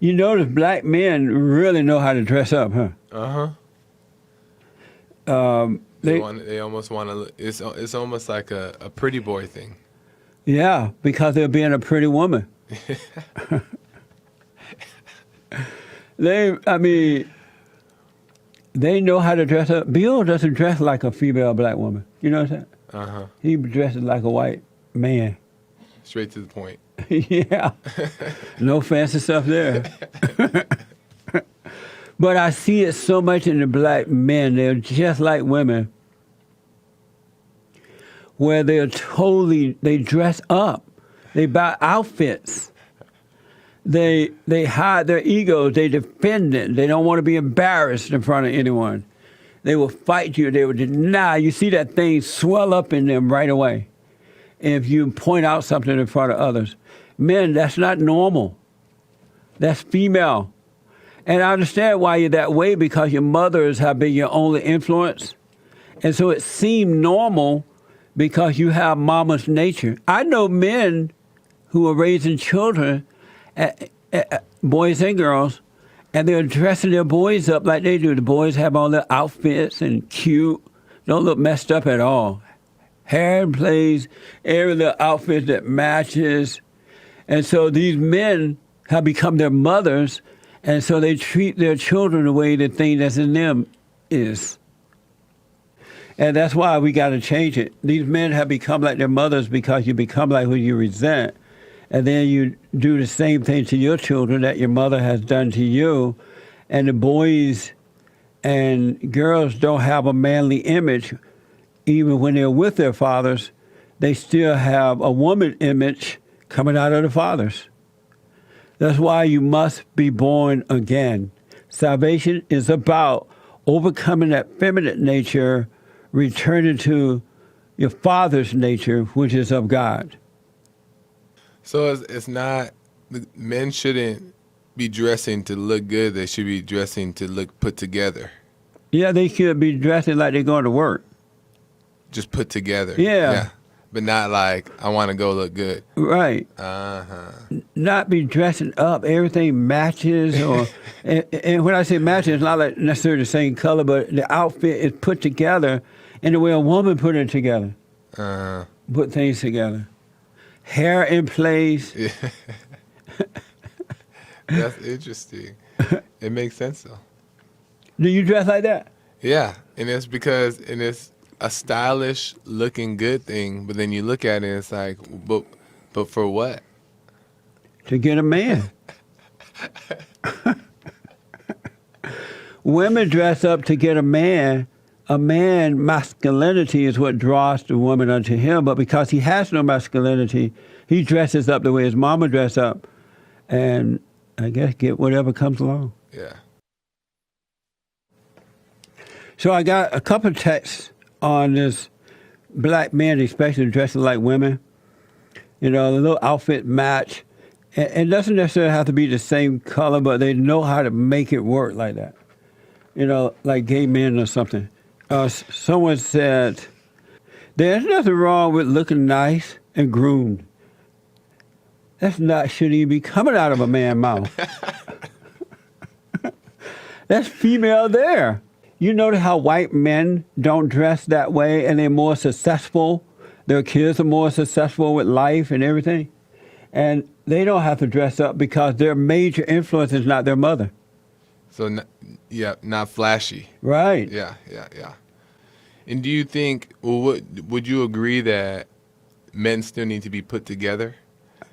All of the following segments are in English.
You notice black men really know how to dress up, huh? They almost want to. It's almost like a pretty boy thing. Yeah, because they're being a pretty woman. I mean, they know how to dress up. Bill doesn't dress like a female black woman. You know what I'm saying? He dresses like a white man. Straight to the point. Yeah. No fancy stuff there. But I see it so much in the black men. They're just like women, where they dress up. They buy outfits. They hide their egos. They defend it. They don't want to be embarrassed in front of anyone. They will fight you. They will deny. You see that thing swell up in them right away if you point out something in front of others. Men, that's not normal. That's female. And I understand why you're that way, because your mothers have been your only influence. And so it seemed normal because you have mama's nature. I know men who are raising children, boys and girls, and they're dressing their boys up like they do. The boys have all their outfits and cute, don't look messed up at all. Hair in place, every little outfit that matches. And so these men have become their mothers, and so they treat their children the way the thing that's in them is. And that's why we got to change it. These men have become like their mothers because you become like who you resent. And then you do the same thing to your children that your mother has done to you. And the boys and girls don't have a manly image. Even when they're with their fathers, they still have a woman image coming out of the fathers. That's why you must be born again. Salvation is about overcoming that feminine nature, returning to your father's nature, which is of God. So it's not, men shouldn't be dressing to look good. They should be dressing to look put together. Yeah, they should be dressing like they're going to work. Just put together. Yeah. But not like, I want to go look good. Right. Not be dressing up. Everything matches. Or and when I say matches, it's not like necessarily the same color, but the outfit is put together in the way a woman put it together. Put things together. Hair in place. Yeah. That's interesting. It makes sense, though. Do you dress like that? Yeah. And it's because, it's a stylish looking good thing, but then you look at it and it's like, but for what? To get a man. Women dress up to get a man. A man, masculinity is what draws the woman unto him, but because he has no masculinity, he dresses up the way his mama dressed up, and I guess get whatever comes along. Yeah. So I got a couple of texts on this black men, especially dressing like women. You know, the little outfit match. It doesn't necessarily have to be the same color, but they know how to make it work like that. You know, like gay men or something. Someone said, there's nothing wrong with looking nice and groomed. Shouldn't even be coming out of a man's mouth. That's female there. You notice how white men don't dress that way and they're more successful? Their kids are more successful with life and everything. And they don't have to dress up because their major influence is not their mother. So, not flashy. Right. Yeah. And do you think, would you agree that men still need to be put together?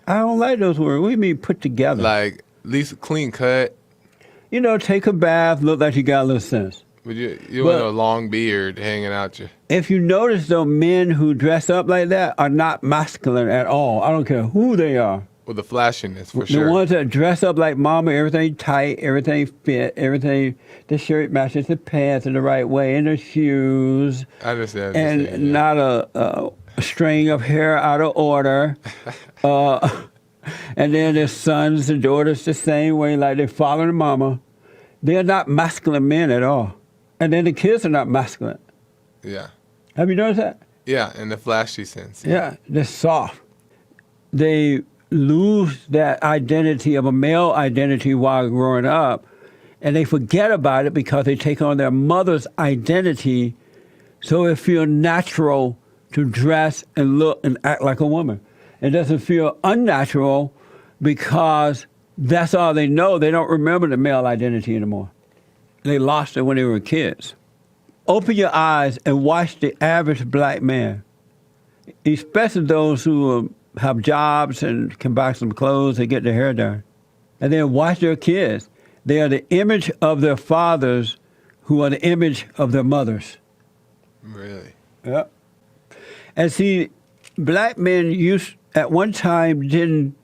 I don't like those words. What do you mean put together? Like, at least clean cut. You know, take a bath, look like you got a little sense. You want a long beard hanging out you. If you notice, though, men who dress up like that are not masculine at all. I don't care who they are. Well, the flashiness, for sure. The ones that dress up like mama, everything tight, everything fit, everything, the shirt matches the pants in the right way, and the shoes. I understand. And not a string of hair out of order. And then their sons and daughters the same way, like they're following mama. They're not masculine men at all. And then the kids are not masculine. Yeah. Have you noticed that? Yeah, in the flashy sense. Yeah, they're soft. They lose that identity of a male identity while growing up, and they forget about it because they take on their mother's identity, so it feels natural to dress and look and act like a woman. It doesn't feel unnatural because that's all they know. They don't remember the male identity anymore. They lost it when they were kids. Open your eyes and watch the average black man, especially those who have jobs and can buy some clothes and get their hair done. And then watch their kids. They are the image of their fathers who are the image of their mothers. Really? Yep. And see, black men at one time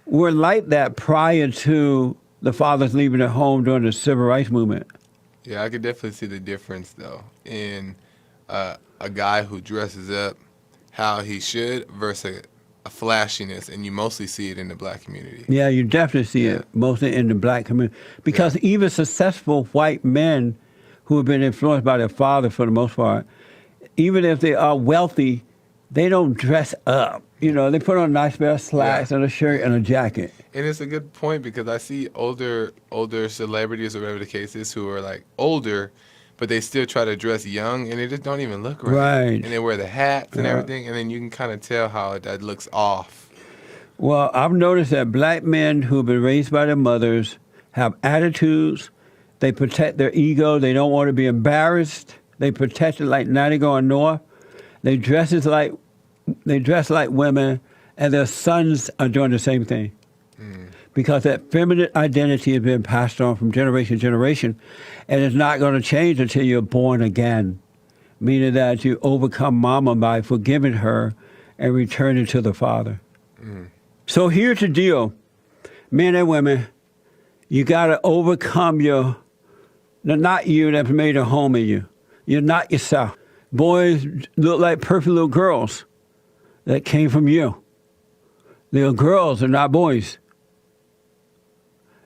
were like that prior to the fathers leaving their home during the civil rights movement. Yeah, I could definitely see the difference, though, in a guy who dresses up how he should versus a flashiness, and you mostly see it in the black community. Yeah, you definitely see it mostly in the black community. Because even successful white men who have been influenced by their father for the most part, even if they are wealthy, they don't dress up. You know, they put on a nice pair of slacks and a shirt and a jacket. And it's a good point because I see older celebrities or whatever the case is who are like older, but they still try to dress young and they just don't even look right. Right. And they wear the hats and everything, and then you can kind of tell how that looks off. Well, I've noticed that black men who have been raised by their mothers have attitudes. They protect their ego. They don't want to be embarrassed. They protect it like Natty going north. They dress like women, and their sons are doing the same thing. Because that feminine identity has been passed on from generation to generation, and it's not going to change until you're born again, meaning that you overcome mama by forgiving her and returning to the father. So here's the deal, men and women, you got to overcome not you that's made a home in you. You're not yourself. Boys look like perfect little girls that came from you. They're girls, they're not boys.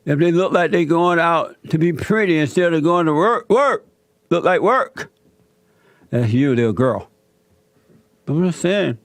If they look like they're going out to be pretty instead of going to work, look like work, that's you, they're a girl. But I'm just saying,